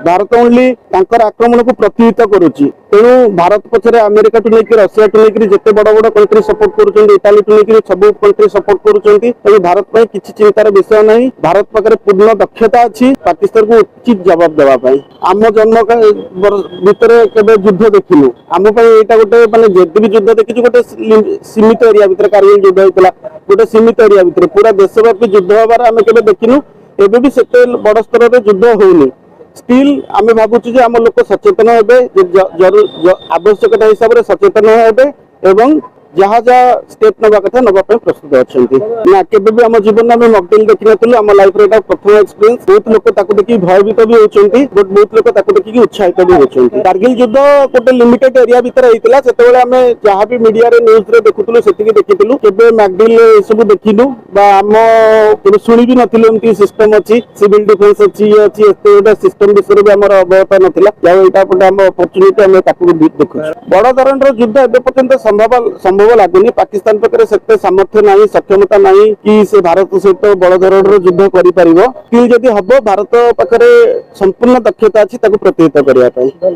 Bharat only आक्रमण को प्रतिहित करुच्ची तेणु भारत पछरे अमेरिका टू लेकर रशिया टू लेकर जिते बड़ बड़ कंट्री सपोर्ट करुछंती इटाली टू लेकर सब कंट्री सपोर्ट करुछंती तेणु भारत पर किसी चिंतार विषय नहीं। भारत पाखे पूर्ण दक्षता अच्छी पाकिस्तान को उचित जवाब देवाई। आम जन्म भितर केवे युद्ध देखिलु आम यहाँ गोटे मानते जदि भी युद्ध देखी गोटे सीमित एरिया भितर कारगिल युद्ध होता गोटे सीमित एरिया भितर पूरा देशव्यापी युद्ध हबार आम केवे देखिनु एबे भी सेते बड़ स्तर में युद्ध होनी। स्टिल आम भावुँ आम लोक सचेतन हे आवश्यकता हिसाब से सचेतन हे एवं जहाँ जहाँ स्टेप नवा कथा नवा प्रस्तुत अच्छा ना केबे भी आम जीवन में मॉकड्रिल देखी नु आम लाइफ रे प्रथम एक्सपीरियंस बहुत लोग देखिए भयभीत भी होती बहुत लोग देखिए उत्साहित भी होती। कारगिल युद्ध गोटे लिमिटेड एरिया भितर होता से आम जहाँ भी मीडिया न्यूज रे देखुलु से देखिलु केबे मॉकड्रिल सब देखिलु आम केबे शुणी भी नथिलु सिस्टम अच्छी सिविल डिफेन्स अच्छी ये अच्छी गोटे सिस्टम विषय भी आम अवगत नाला यहाँ आम अपरचुनिटी आम देखु बड़ धरण युद्ध एवं पर्यटन संभव लगुनि पाकिस्तान पाखे से सामर्थ्य ना सक्षमता ना कि से भारत सहित बड़ धरण युद्ध कर जदि हम भारत पाखे संपूर्ण दक्षता अच्छी प्रतिहित करने।